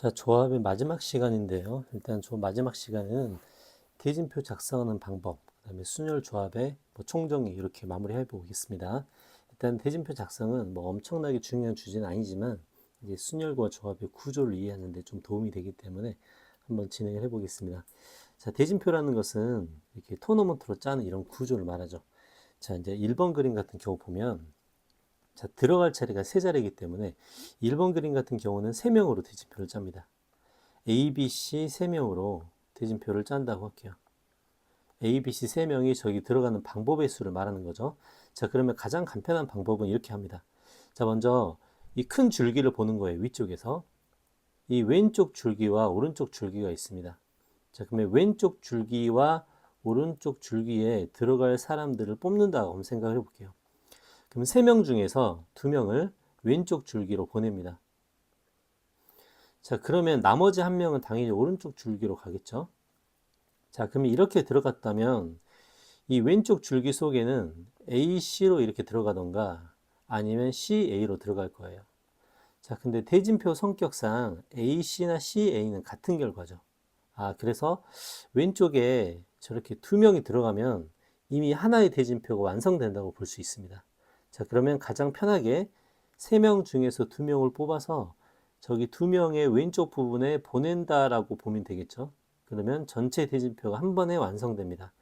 자, 조합의 마지막 시간인데요. 일단 마지막 시간은 대진표 작성하는 방법, 그다음에 순열 조합의 총정리 이렇게 마무리해 보겠습니다. 일단 대진표 작성은 엄청나게 중요한 주제는 아니지만 이제 순열과 조합의 구조를 이해하는 데 좀 도움이 되기 때문에 한번 진행을 해 보겠습니다. 자, 대진표라는 것은 이렇게 토너먼트로 짜는 이런 구조를 말하죠. 자, 이제 1번 그림 같은 경우 보면 자, 들어갈 자리가 세 자리이기 때문에 1번 그림 같은 경우는 3명으로 대진표를 짭니다. A, B, C 3명으로 대진표를 짠다고 할게요. A, B, C 3명이 저기 들어가는 방법의 수를 말하는 거죠. 자, 그러면 가장 간편한 방법은 이렇게 합니다. 자, 먼저 이 큰 줄기를 보는 거예요. 위쪽에서. 이 왼쪽 줄기와 오른쪽 줄기가 있습니다. 자, 그러면 왼쪽 줄기와 오른쪽 줄기에 들어갈 사람들을 뽑는다고 한번 생각을 해볼게요. 그럼 3명 중에서 2명을 왼쪽 줄기로 보냅니다. 자, 그러면 나머지 1명은 당연히 오른쪽 줄기로 가겠죠. 자, 그러면 이렇게 들어갔다면 이 왼쪽 줄기 속에는 AC로 이렇게 들어가던가 아니면 CA로 들어갈 거예요. 자, 근데 대진표 성격상 AC나 CA는 같은 결과죠. 그래서 왼쪽에 저렇게 2명이 들어가면 이미 하나의 대진표가 완성된다고 볼 수 있습니다. 자, 그러면 가장 편하게 3명 중에서 2명을 뽑아서 저기 2명의 왼쪽 부분에 보낸다라고 보면 되겠죠. 그러면 전체 대진표가 한 번에 완성됩니다.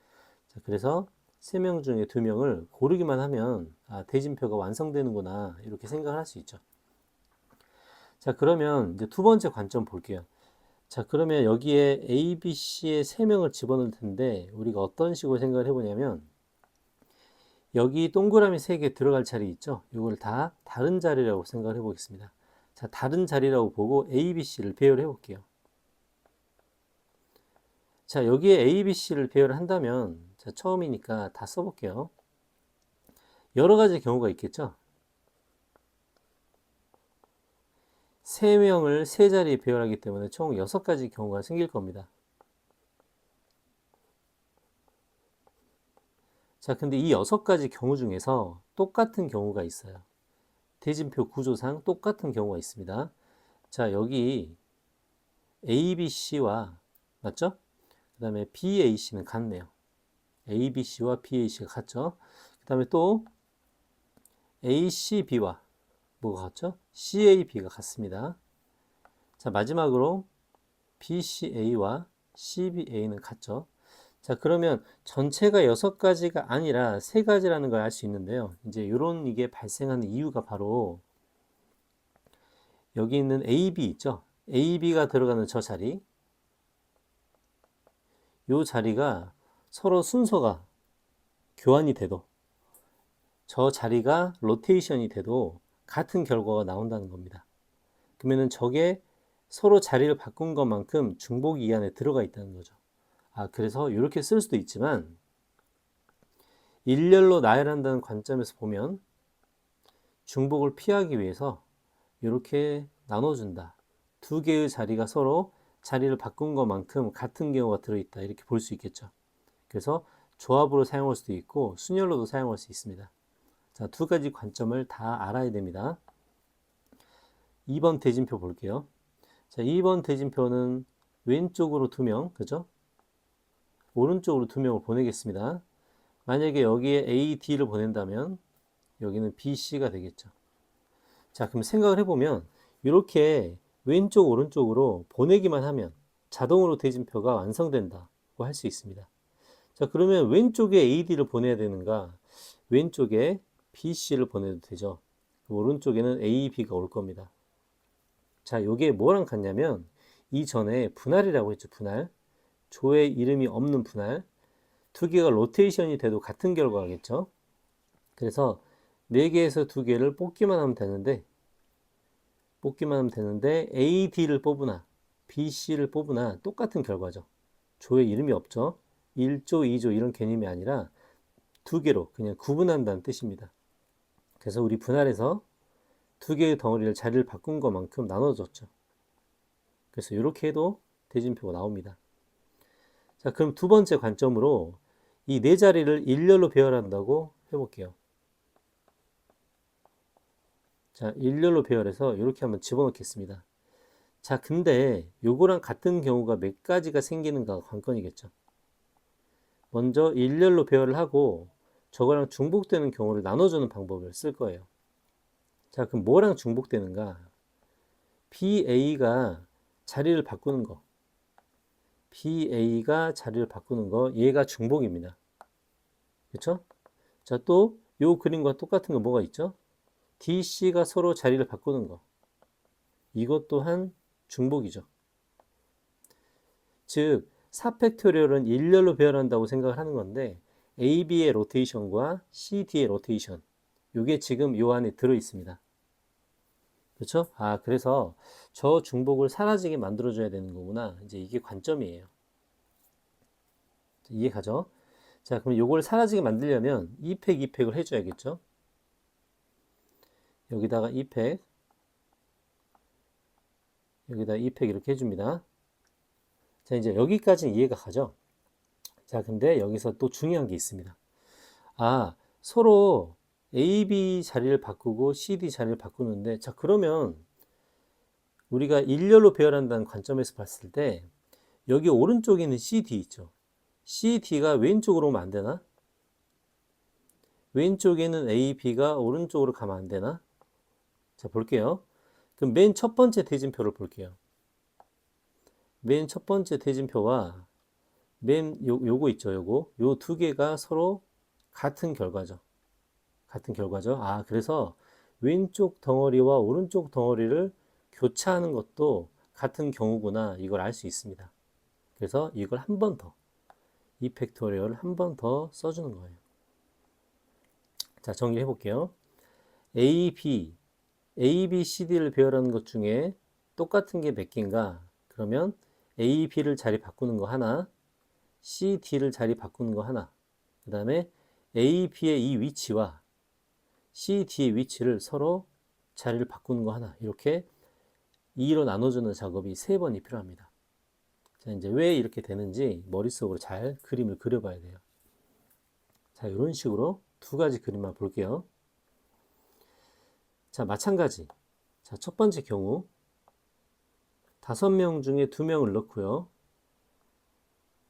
자, 그래서 3명 중에 2명을 고르기만 하면 대진표가 완성되는구나 이렇게 생각을 할 수 있죠. 자, 그러면 이제 두 번째 관점 볼게요. 자, 그러면 여기에 A, B, C의 3명을 집어넣을 텐데 우리가 어떤 식으로 생각을 해보냐면 여기 동그라미 3개 들어갈 자리 있죠? 이걸 다 다른 자리라고 생각을 해보겠습니다. 자, 다른 자리라고 보고 A, B, C를 배열해 볼게요. 자, 여기에 A, B, C를 배열을 한다면 자, 처음이니까 다 써볼게요. 여러 가지 경우가 있겠죠? 3명을 3자리에 배열하기 때문에 총 6가지 경우가 생길 겁니다. 자, 근데 이 6가지 경우 중에서 똑같은 경우가 있어요. 대진표 구조상 똑같은 경우가 있습니다. 자, 여기 A, B, C와 맞죠? 그 다음에 B, A, C는 같네요. A, B, C와 B, A, C가 같죠? 그 다음에 또 A, C, B와 뭐가 같죠? C, A, B가 같습니다. 자, 마지막으로 B, C, A와 C, B, A는 같죠? 자, 그러면 전체가 6가지가 아니라 3가지라는 걸 알 수 있는데요. 이제 이런 이게 발생하는 이유가 바로 여기 있는 A, B 있죠? A, B가 들어가는 저 자리, 이 자리가 서로 순서가 교환이 돼도 저 자리가 로테이션이 돼도 같은 결과가 나온다는 겁니다. 그러면은 저게 서로 자리를 바꾼 것만큼 중복이 이 안에 들어가 있다는 거죠. 그래서 이렇게 쓸 수도 있지만 일렬로 나열한다는 관점에서 보면 중복을 피하기 위해서 이렇게 나눠준다. 두 개의 자리가 서로 자리를 바꾼 것만큼 같은 경우가 들어있다. 이렇게 볼 수 있겠죠. 그래서 조합으로 사용할 수도 있고 순열로도 사용할 수 있습니다. 자, 두 가지 관점을 다 알아야 됩니다. 2번 대진표 볼게요. 자, 2번 대진표는 왼쪽으로 2명, 그죠? 오른쪽으로 2명을 보내겠습니다. 만약에 여기에 A, D를 보낸다면 여기는 B, C가 되겠죠. 자, 그럼 생각을 해보면 이렇게 왼쪽, 오른쪽으로 보내기만 하면 자동으로 대진표가 완성된다고 할 수 있습니다. 자, 그러면 왼쪽에 AD를 보내야 되는가? 왼쪽에 BC를 보내도 되죠. 오른쪽에는 AB가 올 겁니다. 자, 요게 뭐랑 같냐면 이전에 분할이라고 했죠. 분할. 조의 이름이 없는 분할. 두 개가 로테이션이 돼도 같은 결과겠죠. 그래서 4개에서 2개를 뽑기만 하면 되는데 AD를 뽑으나 BC를 뽑으나 똑같은 결과죠. 조의 이름이 없죠. 1조, 2조 이런 개념이 아니라 2개로 그냥 구분한다는 뜻입니다. 그래서 우리 분할에서 2개의 덩어리를 자리를 바꾼 것만큼 나눠줬죠. 그래서 이렇게 해도 대진표가 나옵니다. 자, 그럼 두 번째 관점으로 이 4자리를 일렬로 배열한다고 해볼게요. 자, 일렬로 배열해서 이렇게 한번 집어넣겠습니다. 자, 근데 요거랑 같은 경우가 몇 가지가 생기는가가 관건이겠죠. 먼저 일렬로 배열을 하고 저거랑 중복되는 경우를 나눠주는 방법을 쓸 거예요. 자, 그럼 뭐랑 중복되는가? BA가 자리를 바꾸는 거. BA가 자리를 바꾸는 거. 얘가 중복입니다. 그렇죠? 자, 또 요 그림과 똑같은 거 뭐가 있죠? DC가 서로 자리를 바꾸는 거. 이것 또한 중복이죠. 즉, 4팩토리얼은 일렬로 배열한다고 생각을 하는 건데 AB의 로테이션과 CD의 로테이션 이게 지금 요 안에 들어 있습니다. 그렇죠? 아, 그래서 저 중복을 사라지게 만들어줘야 되는 거구나. 이제 이게 관점이에요. 이해 가죠? 자, 그럼 요걸 사라지게 만들려면 2팩, 2팩을 해줘야겠죠? 여기다가 2팩, 여기다 2팩 이렇게 해줍니다. 자, 이제 여기까지는 이해가 가죠? 자, 근데 여기서 또 중요한 게 있습니다. 아, 서로 AB 자리를 바꾸고 CD 자리를 바꾸는데, 자, 그러면 우리가 일렬로 배열한다는 관점에서 봤을 때, 여기 오른쪽에 있는 CD 있죠? CD가 왼쪽으로 오면 안 되나? 왼쪽에 있는 AB가 오른쪽으로 가면 안 되나? 자, 볼게요. 그럼 맨 첫 번째 대진표를 볼게요. 맨 첫 번째 대진표와 요거 있죠, 요거. 요 두 개가 서로 같은 결과죠. 같은 결과죠. 아, 그래서 왼쪽 덩어리와 오른쪽 덩어리를 교차하는 것도 같은 경우구나. 이걸 알 수 있습니다. 그래서 이걸 한 번 더, 이 팩토리얼을 한 번 더 써주는 거예요. 자, 정리해 볼게요. A, B, C, D를 배열하는 것 중에 똑같은 게 몇 개인가? 그러면 A, B를 자리 바꾸는 거 하나, C, D를 자리 바꾸는 거 하나, 그 다음에 A, B의 이 위치와 C, D의 위치를 서로 자리를 바꾸는 거 하나, 이렇게 2로 나눠주는 작업이 3번이 필요합니다. 자, 이제 왜 이렇게 되는지 머릿속으로 잘 그림을 그려봐야 돼요. 자, 이런 식으로 두 가지 그림만 볼게요. 자, 마찬가지. 자, 첫 번째 경우 5명 중에 2명을 넣고요.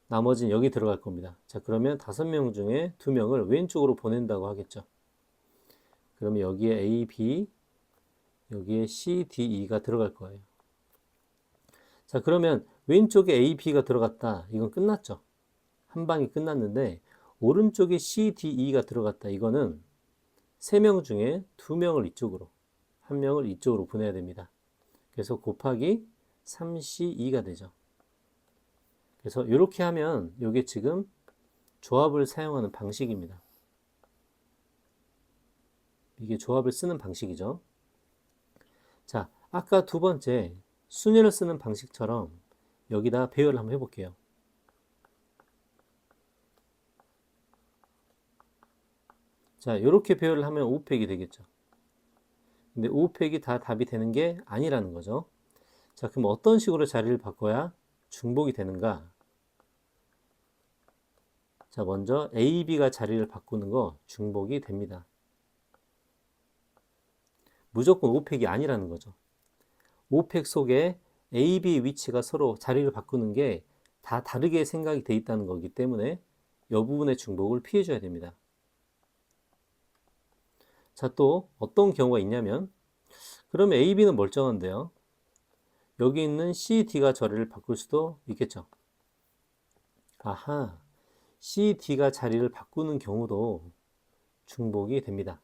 나머지는 여기 들어갈 겁니다. 자, 그러면 5명 중에 2명을 왼쪽으로 보낸다고 하겠죠. 그러면 여기에 A, B, 여기에 C, D, E가 들어갈 거예요. 자, 그러면 왼쪽에 A, B가 들어갔다. 이건 끝났죠. 한 방이 끝났는데 오른쪽에 C, D, E가 들어갔다. 이거는 3명 중에 2명을 이쪽으로, 1명을 이쪽으로 보내야 됩니다. 그래서 곱하기 3C2가 되죠. 그래서 이렇게 하면 이게 지금 조합을 사용하는 방식입니다. 이게 조합을 쓰는 방식이죠. 자, 아까 두 번째 순위를 쓰는 방식처럼 여기다 배열을 한번 해볼게요. 자, 이렇게 배열을 하면 5팩이 되겠죠. 근데 5팩이 다 답이 되는 게 아니라는 거죠. 자, 그럼 어떤 식으로 자리를 바꿔야 중복이 되는가? 자, 먼저 A, B가 자리를 바꾸는 거 중복이 됩니다. 무조건 5팩이 아니라는 거죠. 5팩 속에 A, B 위치가 서로 자리를 바꾸는 게 다 다르게 생각이 돼 있다는 거기 때문에 이 부분의 중복을 피해줘야 됩니다. 자, 또 어떤 경우가 있냐면 그러면 A, B는 멀쩡한데요. 여기 있는 C, D가 자리를 바꿀 수도 있겠죠. 아하, C, D가 자리를 바꾸는 경우도 중복이 됩니다.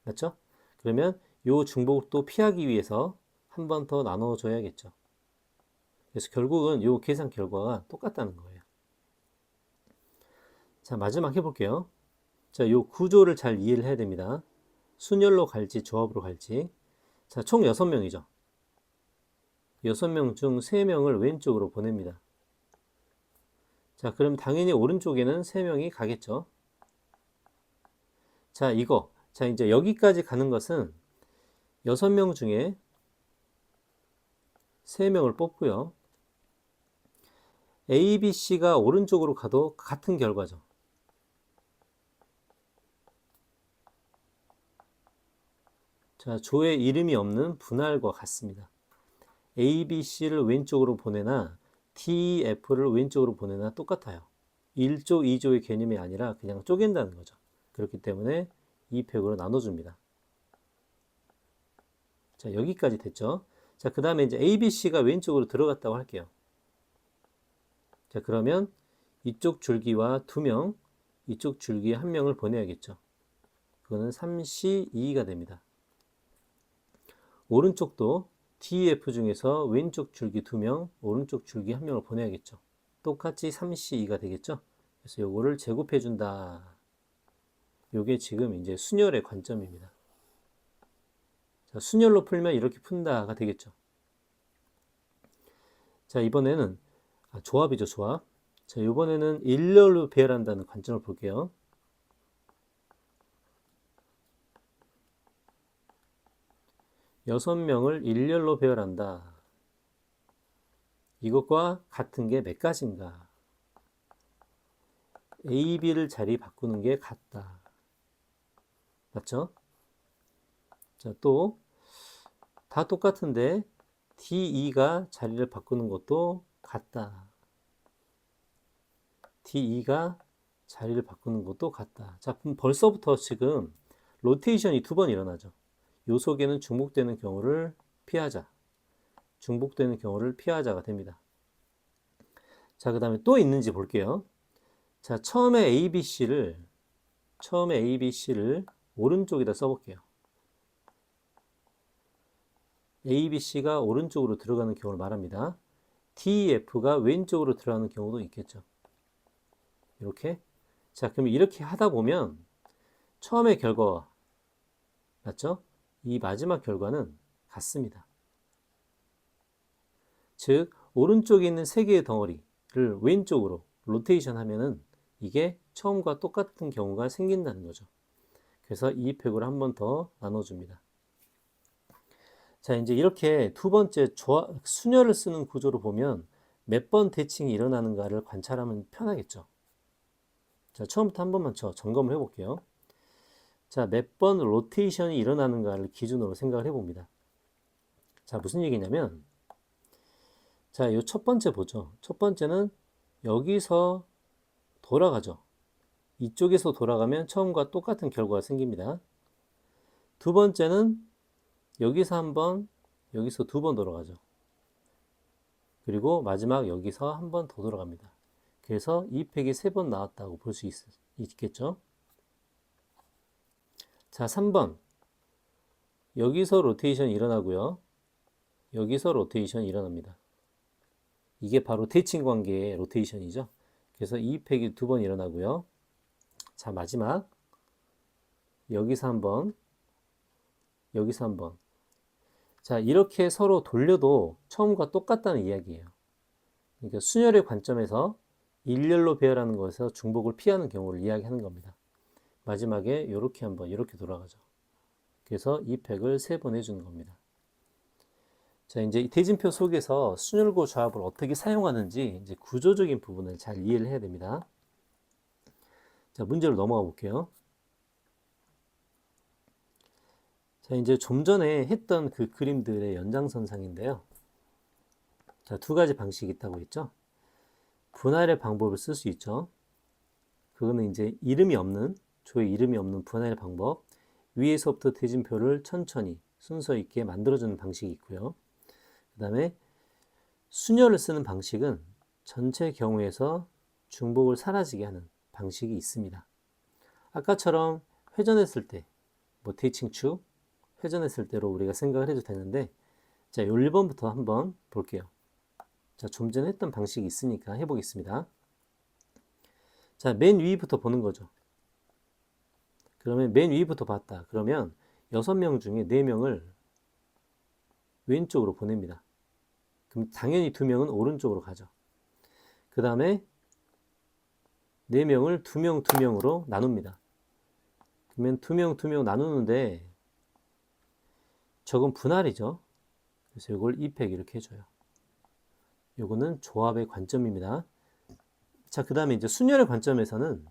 맞죠? 그러면 이 중복을 또 피하기 위해서 한 번 더 나눠줘야겠죠. 그래서 결국은 이 계산 결과가 똑같다는 거예요. 자, 마지막 해볼게요. 자, 이 구조를 잘 이해를 해야 됩니다. 순열로 갈지 조합으로 갈지. 자, 총 6명이죠. 6명 중 3명을 왼쪽으로 보냅니다. 자, 그럼 당연히 오른쪽에는 3명이 가겠죠. 자, 자, 이제 여기까지 가는 것은 6명 중에 3명을 뽑고요. A, B, C가 오른쪽으로 가도 같은 결과죠. 자, 조의 이름이 없는 분할과 같습니다. A, B, C를 왼쪽으로 보내나 D, F를 왼쪽으로 보내나 똑같아요. 1조, 2조의 개념이 아니라 그냥 쪼갠다는 거죠. 그렇기 때문에 2팩으로 나눠줍니다. 자, 여기까지 됐죠. 자, 그 다음에 이제 A, B, C가 왼쪽으로 들어갔다고 할게요. 자, 그러면 이쪽 줄기와 2명, 이쪽 줄기에 1명을 보내야겠죠. 그거는 3C2가 됩니다. 오른쪽도 DF 중에서 왼쪽 줄기 2명, 오른쪽 줄기 1명을 보내야겠죠. 똑같이 3C2가 되겠죠. 그래서 요거를 제곱해 준다. 요게 지금 이제 순열의 관점입니다. 자, 순열로 풀면 이렇게 푼다가 되겠죠. 자, 이번에는 조합이죠, 조합. 자, 이번에는 일렬로 배열한다는 관점을 볼게요. 여섯 명을 일렬로 배열한다. 이것과 같은 게 몇 가지인가? A, B를 자리 바꾸는 게 같다. 맞죠? 자, 또 다 똑같은데 D, E가 자리를 바꾸는 것도 같다. D, E가 자리를 바꾸는 것도 같다. 자, 그럼 벌써부터 지금 로테이션이 2번 일어나죠. 요 속에는 중복되는 경우를 피하자. 중복되는 경우를 피하자가 됩니다. 자, 그 다음에 또 있는지 볼게요. 자, 처음에 ABC를 오른쪽에다 써볼게요. ABC가 오른쪽으로 들어가는 경우를 말합니다. DF가 왼쪽으로 들어가는 경우도 있겠죠. 이렇게. 자, 그럼 이렇게 하다 보면 처음의 결과와 맞죠? 이 마지막 결과는 같습니다. 즉, 오른쪽에 있는 세 개의 덩어리를 왼쪽으로 로테이션 하면은 이게 처음과 똑같은 경우가 생긴다는 거죠. 그래서 이 팩으로 한 번 더 나눠줍니다. 자, 이제 이렇게 두 번째 순열을 쓰는 구조로 보면 몇 번 대칭이 일어나는가를 관찰하면 편하겠죠. 자, 처음부터 한 번만 점검을 해볼게요. 자, 몇 번 로테이션이 일어나는가를 기준으로 생각을 해봅니다. 자, 무슨 얘기냐면, 자, 이 첫 번째 보죠. 첫 번째는 여기서 돌아가죠. 이쪽에서 돌아가면 처음과 똑같은 결과가 생깁니다. 두 번째는 여기서 한 번, 여기서 2번 돌아가죠. 그리고 마지막 여기서 한 번 더 돌아갑니다. 그래서 이 팩이 3번 나왔다고 볼 수 있겠죠. 자, 3번. 여기서 로테이션이 일어나고요. 여기서 로테이션이 일어납니다. 이게 바로 대칭 관계의 로테이션이죠. 그래서 이 팩이 2번 일어나고요. 자, 마지막. 여기서 한 번, 여기서 한 번. 자, 이렇게 서로 돌려도 처음과 똑같다는 이야기예요. 그러니까 순열의 관점에서 일렬로 배열하는 것에서 중복을 피하는 경우를 이야기하는 겁니다. 마지막에 이렇게 한번 이렇게 돌아가죠. 그래서 이 팩을 3번 해주는 겁니다. 자, 이제 이 대진표 속에서 순열고 조합을 어떻게 사용하는지 이제 구조적인 부분을 잘 이해를 해야 됩니다. 자, 문제로 넘어가 볼게요. 자, 이제 좀 전에 했던 그 그림들의 연장선상인데요. 자, 2가지 방식이 있다고 했죠. 분할의 방법을 쓸 수 있죠. 그거는 이제 조에 이름이 없는 분할의 방법. 위에서부터 대진표를 천천히 순서 있게 만들어주는 방식이 있고요. 그 다음에 순열을 쓰는 방식은 전체 경우에서 중복을 사라지게 하는 방식이 있습니다. 아까처럼 회전했을 때, 대칭축, 회전했을 때로 우리가 생각을 해도 되는데, 자, 1번부터 한번 볼게요. 자, 좀 전에 했던 방식이 있으니까 해보겠습니다. 자, 맨 위부터 보는 거죠. 그러면 맨 위부터 봤다. 그러면 6명 중에 4명을 왼쪽으로 보냅니다. 그럼 당연히 2명은 오른쪽으로 가죠. 그 다음에 4명을 2명, 2명으로 나눕니다. 그러면 2명, 2명 나누는데 저건 분할이죠. 그래서 이걸 2팩 이렇게 해줘요. 요거는 조합의 관점입니다. 자, 그 다음에 이제 순열의 관점에서는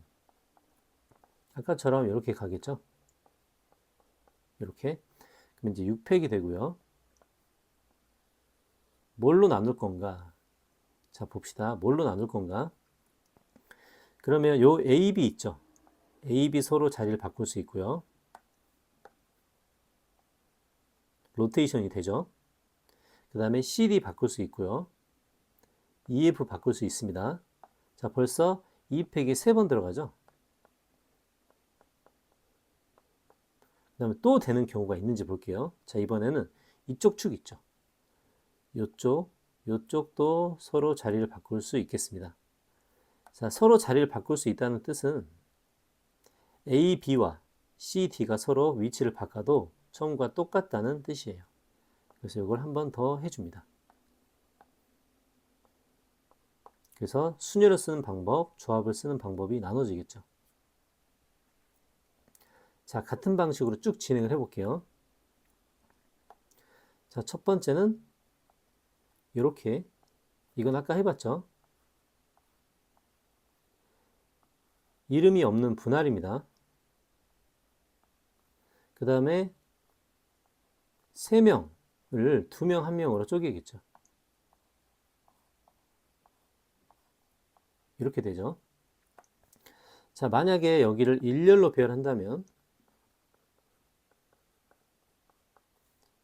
아까처럼 이렇게 가겠죠. 이렇게. 그럼 이제 6팩이 되고요. 뭘로 나눌 건가? 자, 봅시다. 뭘로 나눌 건가? 그러면 요 A, B 있죠? A, B 서로 자리를 바꿀 수 있고요. 로테이션이 되죠. 그 다음에 C, D 바꿀 수 있고요. E, F 바꿀 수 있습니다. 자, 벌써 2팩이 3번 들어가죠. 그 다음에 또 되는 경우가 있는지 볼게요. 자, 이번에는 이쪽 축 있죠. 요쪽도 서로 자리를 바꿀 수 있겠습니다. 자, 서로 자리를 바꿀 수 있다는 뜻은 A, B와 C, D가 서로 위치를 바꿔도 처음과 똑같다는 뜻이에요. 그래서 이걸 한 번 더 해줍니다. 그래서 순열을 쓰는 방법, 조합을 쓰는 방법이 나눠지겠죠. 자, 같은 방식으로 쭉 진행을 해볼게요. 자, 첫 번째는 이렇게, 이건 아까 해봤죠. 이름이 없는 분할입니다. 그 다음에 3명을 2명, 1명으로 쪼개겠죠. 이렇게 되죠. 자, 만약에 여기를 일렬로 배열한다면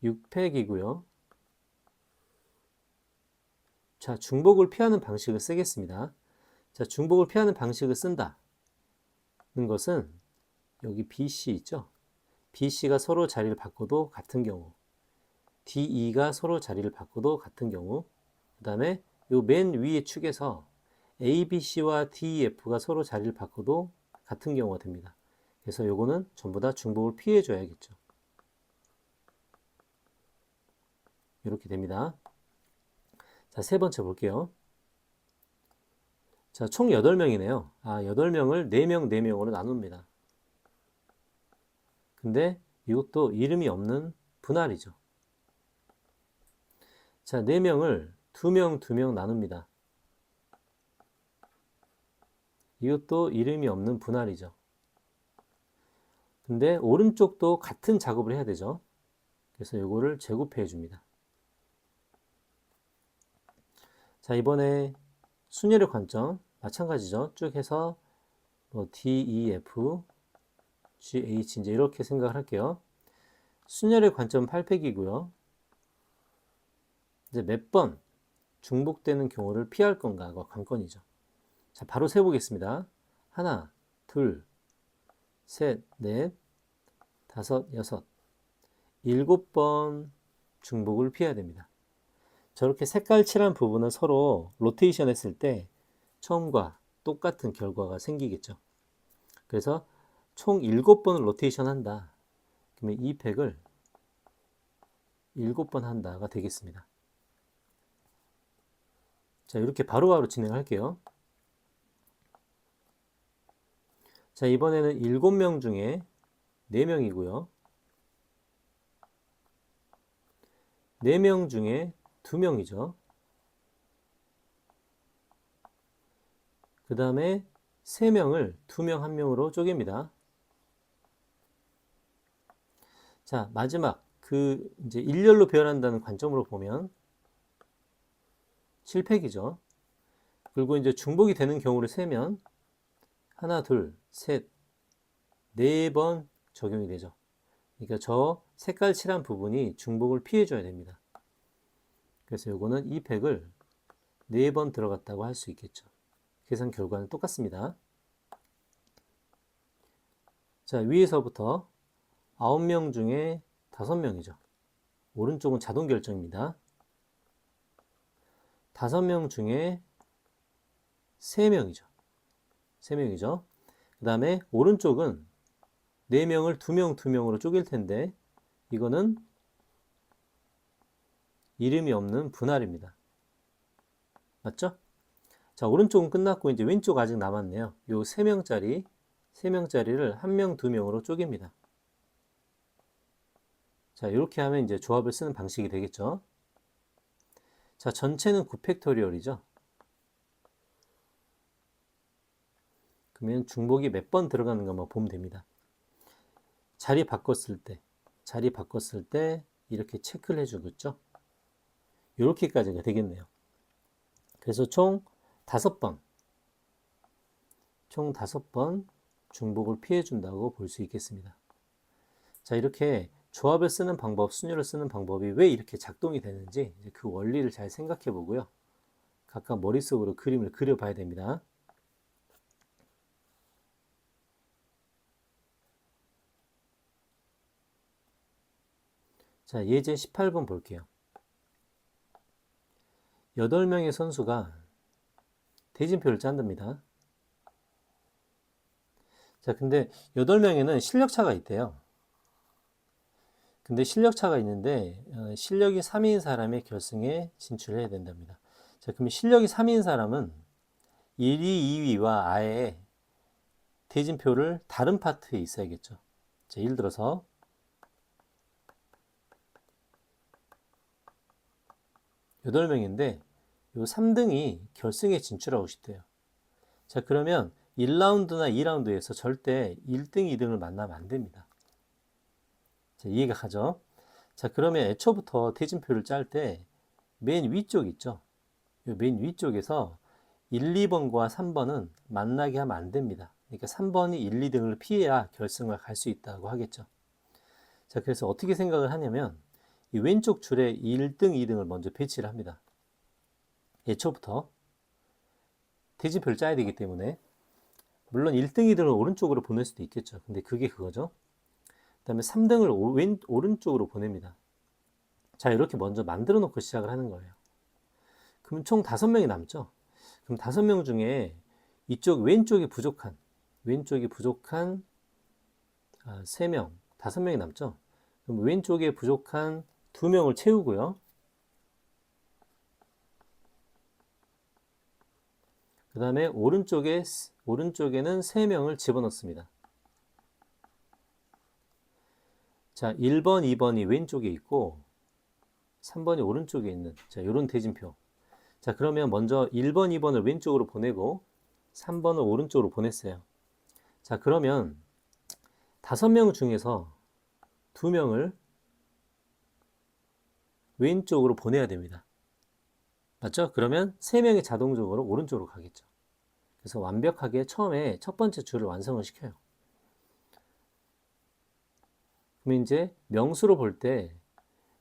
6팩이고요. 자, 중복을 피하는 방식을 쓰겠습니다. 자, 중복을 피하는 방식을 쓴다는 것은 여기 BC 있죠? BC가 서로 자리를 바꿔도 같은 경우, DE가 서로 자리를 바꿔도 같은 경우, 그 다음에 요 맨 위의 축에서 ABC와 DEF가 서로 자리를 바꿔도 같은 경우가 됩니다. 그래서 요거는 전부 다 중복을 피해 줘야겠죠. 이렇게 됩니다. 자, 세 번째 볼게요. 자, 총 8명이네요. 8명을 4명, 4명으로 나눕니다. 근데 이것도 이름이 없는 분할이죠. 자, 4명을 2명, 2명 나눕니다. 이것도 이름이 없는 분할이죠. 근데 오른쪽도 같은 작업을 해야 되죠. 그래서 이거를 제곱해 줍니다. 자, 이번에 순열의 관점 마찬가지죠. 쭉 해서 D, E, F, G, H 이제 이렇게 생각을 할게요. 순열의 관점은 8팩이고요. 이제 몇 번 중복되는 경우를 피할 건가가 관건이죠. 자, 바로 세보겠습니다. 하나, 둘, 셋, 넷, 다섯, 여섯, 7번 중복을 피해야 됩니다. 저렇게 색깔 칠한 부분을 서로 로테이션 했을 때 처음과 똑같은 결과가 생기겠죠. 그래서 총 7번을 로테이션 한다. 그러면 이 팩을 7번 한다가 되겠습니다. 자, 이렇게 바로바로 진행할게요. 자, 이번에는 7명 중에 4명이고요. 4명 중에 2명이죠. 그 다음에 3명을 2명, 1명으로 쪼갭니다. 자, 마지막 이제 일렬로 배열한다는 관점으로 보면 7팩이죠. 그리고 이제 중복이 되는 경우를 세면 하나, 둘, 셋, 4번 적용이 되죠. 그러니까 저 색깔 칠한 부분이 중복을 피해 줘야 됩니다. 그래서 요거는 이 팩을 4번 들어갔다고 할 수 있겠죠. 계산 결과는 똑같습니다. 자, 위에서부터 9명 중에 5명이죠. 오른쪽은 자동 결정입니다. 5명 중에 3명이죠. 3명이죠. 그 다음에 오른쪽은 4명을 2명, 2명으로 쪼갤 텐데 이거는 이름이 없는 분할입니다. 맞죠? 자, 오른쪽은 끝났고 이제 왼쪽 아직 남았네요. 요 3명짜리를 1명, 2명으로 쪼갭니다. 자, 이렇게 하면 이제 조합을 쓰는 방식이 되겠죠. 자, 전체는 9팩토리얼이죠. 그러면 중복이 몇 번 들어가는 것만 보면 됩니다. 자리 바꿨을 때 이렇게 체크를 해주겠죠. 이렇게까지가 되겠네요. 그래서 총 5번, 총 5번 중복을 피해 준다고 볼 수 있겠습니다. 자, 이렇게 조합을 쓰는 방법, 순열을 쓰는 방법이 왜 이렇게 작동이 되는지 그 원리를 잘 생각해 보고요. 각각 머릿속으로 그림을 그려봐야 됩니다. 자, 예제 18번 볼게요. 8명의 선수가 대진표를 짠답니다. 자, 근데 8명에는 실력차가 있대요. 근데 실력차가 있는데 실력이 3위인 사람이 결승에 진출해야 된답니다. 자, 그러면 실력이 3위인 사람은 1위, 2위와 아예 대진표를 다른 파트에 있어야겠죠. 자, 예를 들어서 8명인데 요 3등이 결승에 진출하고 싶대요. 자, 그러면 1라운드나 2라운드에서 절대 1등, 2등을 만나면 안 됩니다. 자, 이해가 가죠? 자, 그러면 애초부터 대진표를 짤 때 맨 위쪽 있죠? 요 맨 위쪽에서 1, 2번과 3번은 만나게 하면 안 됩니다. 그러니까 3번이 1, 2등을 피해야 결승을 갈 수 있다고 하겠죠. 자, 그래서 어떻게 생각을 하냐면 이 왼쪽 줄에 1등, 2등을 먼저 배치를 합니다. 애초부터 대진표를 짜야 되기 때문에 물론 1등, 2등을 오른쪽으로 보낼 수도 있겠죠. 근데 그게 그거죠. 그 다음에 3등을 오른쪽으로 보냅니다. 자, 이렇게 먼저 만들어 놓고 시작을 하는 거예요. 그럼 총 5명이 남죠. 그럼 5명 중에 이쪽 왼쪽이 부족한 3명, 5명이 남죠. 그럼 왼쪽에 부족한 2명을 채우고요. 그 다음에 오른쪽에는 3명을 집어넣습니다. 자, 1번, 2번이 왼쪽에 있고 3번이 오른쪽에 있는 자, 요런 대진표. 자, 그러면 먼저 1번, 2번을 왼쪽으로 보내고 3번을 오른쪽으로 보냈어요. 자, 그러면 5명 중에서 2명을 왼쪽으로 보내야 됩니다. 맞죠? 그러면 3명이 자동적으로 오른쪽으로 가겠죠. 그래서 완벽하게 처음에 첫 번째 줄을 완성을 시켜요. 그럼 이제 명수로 볼 때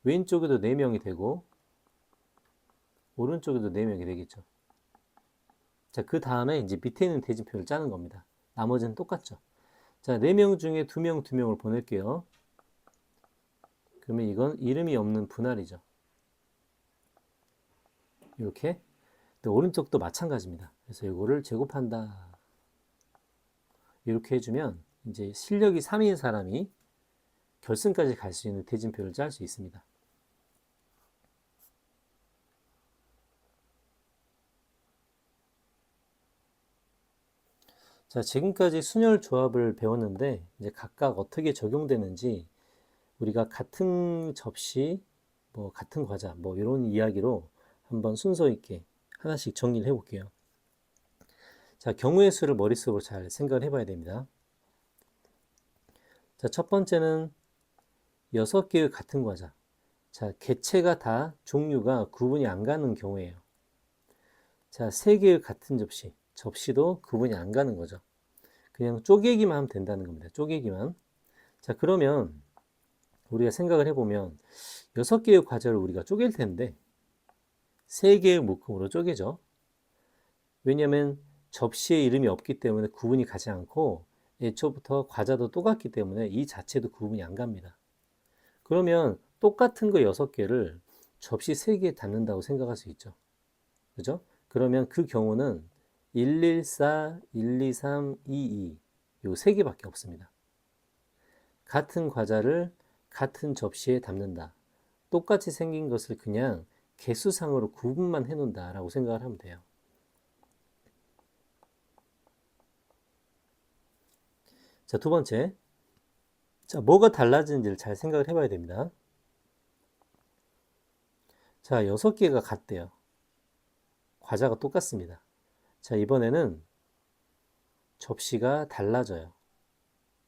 왼쪽에도 4명이 되고 오른쪽에도 4명이 되겠죠. 자, 그 다음에 이제 밑에 있는 대진표를 짜는 겁니다. 나머지는 똑같죠. 자, 4명 중에 2명을 보낼게요. 그러면 이건 이름이 없는 분할이죠. 이렇게. 근데 오른쪽도 마찬가지입니다. 그래서 이거를 제곱한다. 이렇게 해주면 이제 실력이 3위인 사람이 결승까지 갈 수 있는 대진표를 짤 수 있습니다. 자, 지금까지 순열 조합을 배웠는데 이제 각각 어떻게 적용되는지 우리가 같은 접시, 뭐 같은 과자, 뭐 이런 이야기로 한번 순서 있게 하나씩 정리를 해볼게요. 자, 경우의 수를 머릿속으로 잘 생각을 해봐야 됩니다. 자, 첫 번째는 6개의 같은 과자. 자, 개체가 다 종류가 구분이 안 가는 경우예요. 자, 3개의 같은 접시. 접시도 구분이 안 가는 거죠. 그냥 쪼개기만 하면 된다는 겁니다. 쪼개기만. 자, 그러면 우리가 생각을 해보면 6개의 과자를 우리가 쪼갤 텐데 3개의 묶음으로 쪼개죠. 왜냐하면 접시에 이름이 없기 때문에 구분이 가지 않고 애초부터 과자도 똑같기 때문에 이 자체도 구분이 안 갑니다. 그러면 똑같은 거 6개를 접시 3개에 담는다고 생각할 수 있죠. 그죠? 그러면 그 경우는 114, 123, 22 요 3개밖에 없습니다. 같은 과자를 같은 접시에 담는다. 똑같이 생긴 것을 그냥 개수상으로 구분만 해놓는다 라고 생각을 하면 돼요. 자, 두 번째. 자, 뭐가 달라지는지를 잘 생각을 해봐야 됩니다. 자, 6개가 같대요. 과자가 똑같습니다. 자, 이번에는 접시가 달라져요.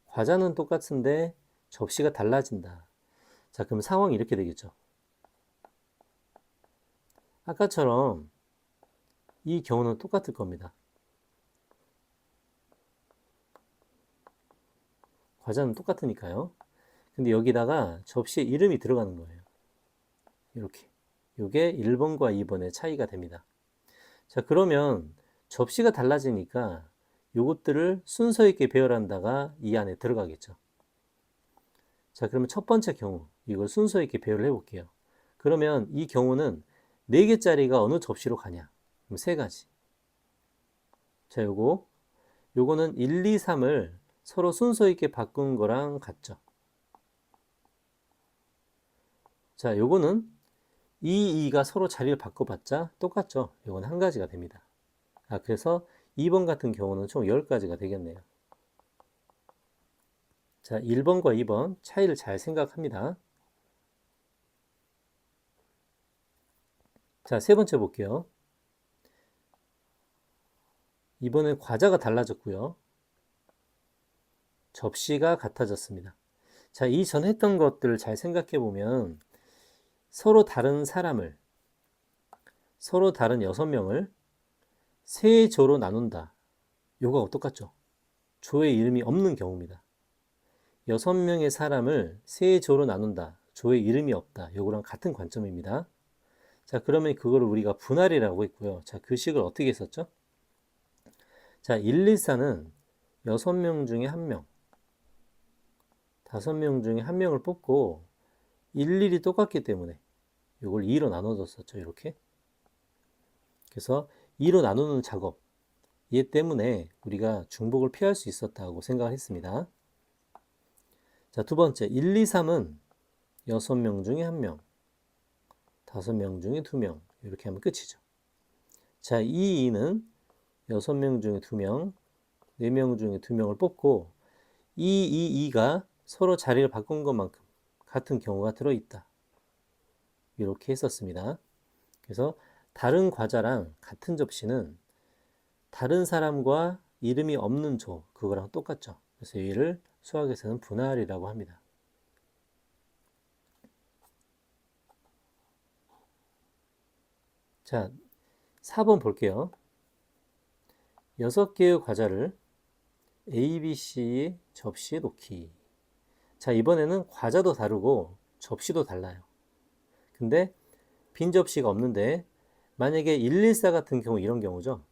과자는 똑같은데 접시가 달라진다. 자, 그럼 상황이 이렇게 되겠죠. 아까처럼 이 경우는 똑같을 겁니다. 과자는 똑같으니까요. 근데 여기다가 접시에 이름이 들어가는 거예요. 이렇게. 이게 1번과 2번의 차이가 됩니다. 자, 그러면 접시가 달라지니까 요것들을 순서 있게 배열한다가 이 안에 들어가겠죠. 자, 그러면 첫 번째 경우, 이걸 순서 있게 배열을 해볼게요. 그러면 이 경우는 4개짜리가 어느 접시로 가냐? 그럼 3가지. 자, 요거는 1, 2, 3을 서로 순서 있게 바꾼 거랑 같죠. 자, 요거는 2, 2가 서로 자리를 바꿔봤자 똑같죠. 요건 한 가지가 됩니다. 그래서 2번 같은 경우는 총 10가지가 되겠네요. 자, 1번과 2번 차이를 잘 생각합니다. 자, 세 번째 볼게요. 이번엔 과자가 달라졌고요. 접시가 같아졌습니다. 자, 이전 했던 것들을 잘 생각해 보면 서로 다른 사람을, 서로 다른 6명을 세 조로 나눈다. 요거하고 똑같죠. 조의 이름이 없는 경우입니다. 6명의 사람을 세 조로 나눈다. 조의 이름이 없다. 요거랑 같은 관점입니다. 자, 그러면 그거를 우리가 분할이라고 했고요. 자, 그 식을 어떻게 했었죠? 자, 1, 2, 4는 6명 중에 1명, 5명 중에 1명을 뽑고 일일이 똑같기 때문에 이걸 2로 나눠줬었죠. 이렇게. 그래서 2로 나누는 작업, 얘 때문에 우리가 중복을 피할 수 있었다고 생각을 했습니다. 자, 두 번째, 1, 2, 3은 6명 중에 1명, 5명 중에 2명, 이렇게 하면 끝이죠. 자, 2, 2는 6명 중에 2명, 4명 중에 2명을 뽑고 2, 2, 2가 서로 자리를 바꾼 것만큼 같은 경우가 들어있다. 이렇게 했었습니다. 그래서 다른 과자랑 같은 접시는 다른 사람과 이름이 없는 조, 그거랑 똑같죠. 그래서 얘를 수학에서는 분할이라고 합니다. 자, 4번 볼게요. 6개의 과자를 A, B, C 접시에 놓기. 자, 이번에는 과자도 다르고 접시도 달라요. 근데 빈 접시가 없는데 만약에 114 같은 경우 이런 경우죠.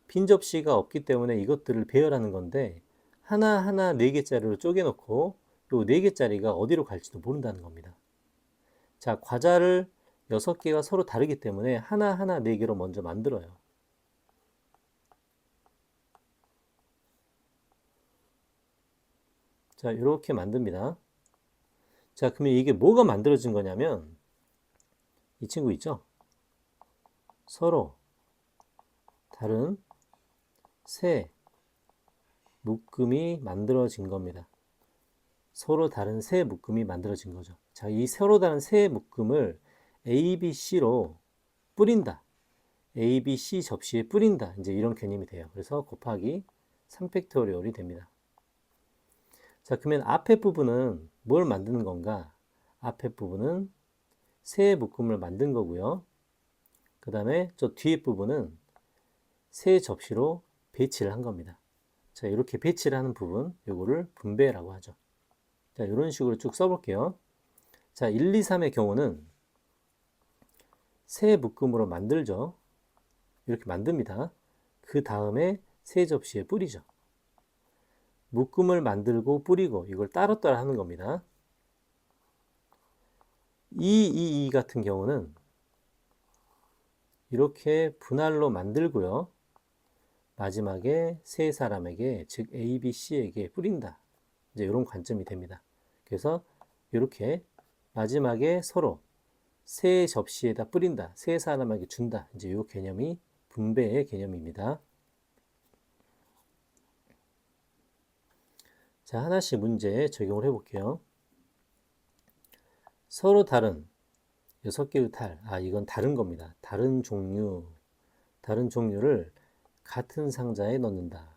빈 접시가 없기 때문에 이것들을 배열하는 건데 하나하나 4개짜리로 쪼개놓고 요 4개짜리가 어디로 갈지도 모른다는 겁니다. 자, 과자를 6개가 서로 다르기 때문에 하나하나 4개로 먼저 만들어요. 자, 이렇게 만듭니다. 자, 그러면 이게 뭐가 만들어진 거냐면 이 친구 있죠? 서로 다른 새 묶음이 만들어진 겁니다. 서로 다른 새 묶음이 만들어진 거죠. 자, 이 서로 다른 새 묶음을 A, B, C로 뿌린다. A, B, C 접시에 뿌린다. 이제 이런 개념이 돼요. 그래서 곱하기 3팩토리얼이 됩니다. 자, 그러면 앞에 부분은 뭘 만드는 건가? 앞에 부분은 새 묶음을 만든 거고요. 그 다음에 저 뒤에 부분은 새 접시로 배치를 한 겁니다. 자, 이렇게 배치를 하는 부분, 요거를 분배라고 하죠. 자, 이런 식으로 쭉 써볼게요. 자, 1, 2, 3의 경우는 새 묶음으로 만들죠. 이렇게 만듭니다. 그 다음에 새 접시에 뿌리죠. 묶음을 만들고 뿌리고 이걸 따로따로 하는 겁니다. 2, 2, 2 같은 경우는 이렇게 분할로 만들고요. 마지막에 세 사람에게, 즉 A, B, C에게 뿌린다. 이제 이런 관점이 됩니다. 그래서 이렇게 마지막에 서로 세 접시에다 뿌린다. 세 사람에게 준다. 이제 이 개념이 분배의 개념입니다. 자, 하나씩 문제 적용을 해볼게요. 서로 다른 6개의 탈. 이건 다른 겁니다. 다른 종류를 같은 상자에 넣는다.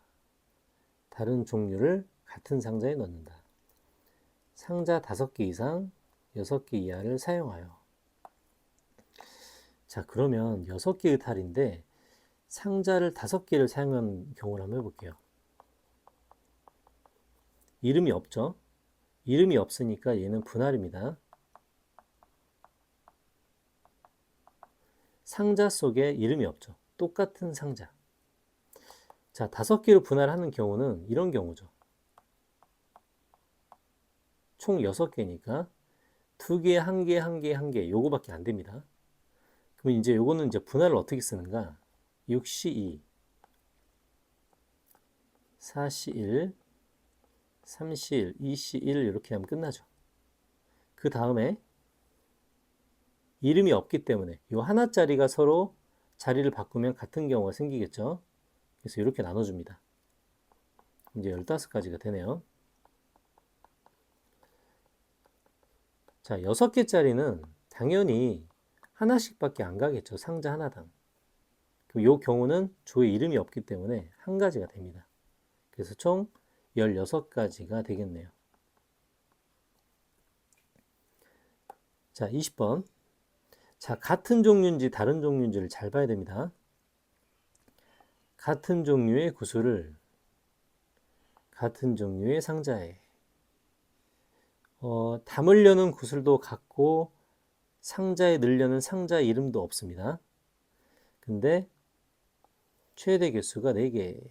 다른 종류를 같은 상자에 넣는다. 상자 5개 이상 6개 이하를 사용하여. 자, 그러면 6개의 탈인데 상자를 5개를 사용한 경우를 한번 해볼게요. 이름이 없죠? 이름이 없으니까 얘는 분할입니다. 상자 속에 이름이 없죠. 똑같은 상자. 자, 5개로 분할하는 경우는 이런 경우죠. 총 6개니까 2개, 1개, 1개, 1개 요거밖에 안 됩니다. 그럼 이제 요거는 이제 분할을 어떻게 쓰는가? 6C2, 4C1, 3C1, 2C1 이렇게 하면 끝나죠. 그 다음에 이름이 없기 때문에 이 하나짜리가 서로 자리를 바꾸면 같은 경우가 생기겠죠. 그래서 이렇게 나눠줍니다. 이제 15가지가 되네요. 자, 6개짜리는 당연히 하나씩밖에 안 가겠죠. 상자 하나당. 이 경우는 조에 이름이 없기 때문에 한 가지가 됩니다. 그래서 총 16가지가 되겠네요. 자, 20번. 자, 같은 종류인지 다른 종류인지를 잘 봐야 됩니다. 같은 종류의 구슬을 같은 종류의 상자에 담으려는 구슬도 같고 상자에 넣으려는 상자 이름도 없습니다. 근데 최대 개수가 4개.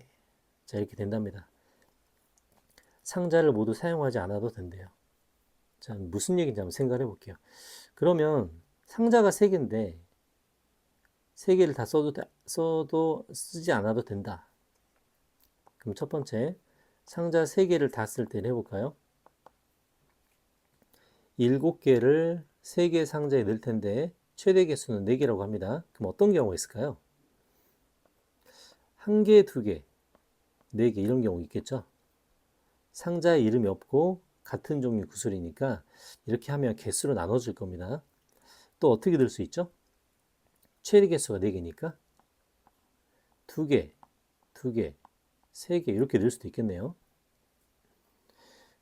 자, 이렇게 된답니다. 상자를 모두 사용하지 않아도 된대요. 자, 무슨 얘기인지 한번 생각해 볼게요. 그러면 상자가 3개인데 3개를 다 써도 쓰지 않아도 된다. 그럼 첫 번째, 상자 3개를 다 쓸 때는 해볼까요? 7개를 3개 상자에 넣을 텐데 최대 개수는 4개라고 합니다. 그럼 어떤 경우가 있을까요? 1개, 2개, 4개 이런 경우 있겠죠? 상자에 이름이 없고 같은 종류 구슬이니까 이렇게 하면 개수로 나눠줄 겁니다. 또 어떻게 될 수 있죠? 최대 개수가 4개니까 2개, 2개, 3개 이렇게 될 수도 있겠네요.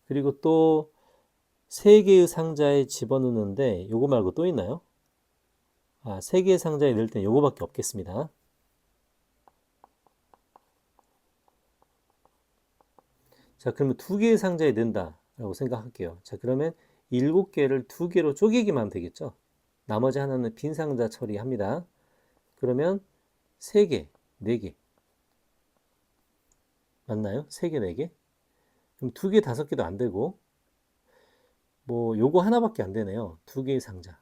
그리고 또 3개의 상자에 집어넣는데 요거 말고 또 있나요? 3개의 상자에 넣을 땐 요거밖에 없겠습니다. 자, 그러면 2개의 상자에 넣는다라고 생각할게요. 자, 그러면 7개를 2개로 쪼개기만 하면 되겠죠? 나머지 하나는 빈 상자 처리합니다. 그러면 3개, 4개. 맞나요? 3개, 4개? 그럼 2개, 5개도 안 되고, 뭐, 요거 하나밖에 안 되네요. 2개의 상자.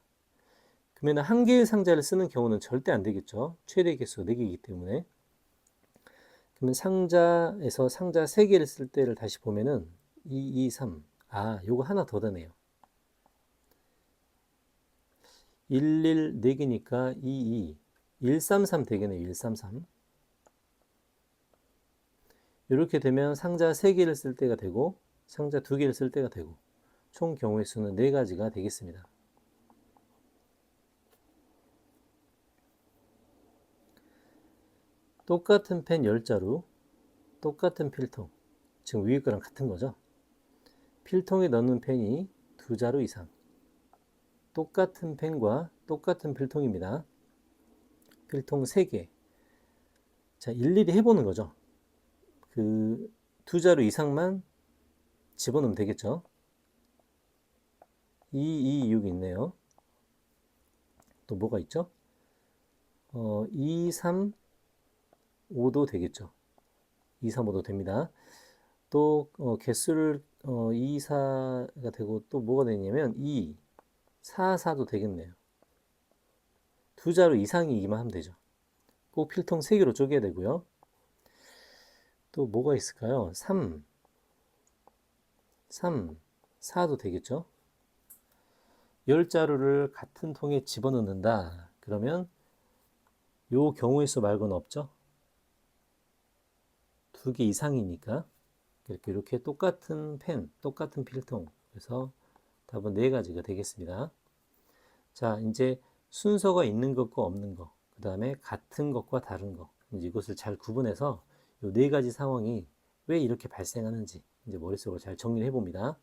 그러면 1개의 상자를 쓰는 경우는 절대 안 되겠죠? 최대 개수가 4개이기 때문에. 그러면 상자에서 상자 3개를 쓸 때를 다시 보면은 2, 2, 3. 요거 하나 더 되네요. 1, 1, 4개니까 2, 2. 1, 3, 3 되겠네요. 1, 3, 3. 이렇게 되면 상자 3개를 쓸 때가 되고 상자 2개를 쓸 때가 되고 총 경우의 수는 4가지가 되겠습니다. 똑같은 펜 10자루, 똑같은 필통. 지금 위에 거랑 같은 거죠. 필통에 넣는 펜이 2자루 이상. 똑같은 펜과 똑같은 필통입니다. 필통 3개. 자, 일일이 해보는 거죠. 그 2자루 이상만 집어넣으면 되겠죠. 2, 2, 6 있네요. 또 뭐가 있죠? 2, 3, 5도 되겠죠. 2, 3, 5도 됩니다. 또 개수를 2, 4가 되고 또 뭐가 되냐면 2, 4, 4도 되겠네요. 2자루 이상이기만 하면 되죠. 꼭 필통 3개로 쪼개야 되고요. 또 뭐가 있을까요? 3, 3, 4도 되겠죠. 10자루를 같은 통에 집어넣는다. 그러면 요 경우의 수 말고는 없죠. 2개 이상이니까 이렇게 똑같은 펜, 똑같은 필통. 그래서 답은 4가지가 되겠습니다. 자, 이제 순서가 있는 것과 없는 것, 그 다음에 같은 것과 다른 것. 이제 이것을 잘 구분해서 이 4가지 상황이 왜 이렇게 발생하는지 이제 머릿속으로 잘 정리를 해봅니다.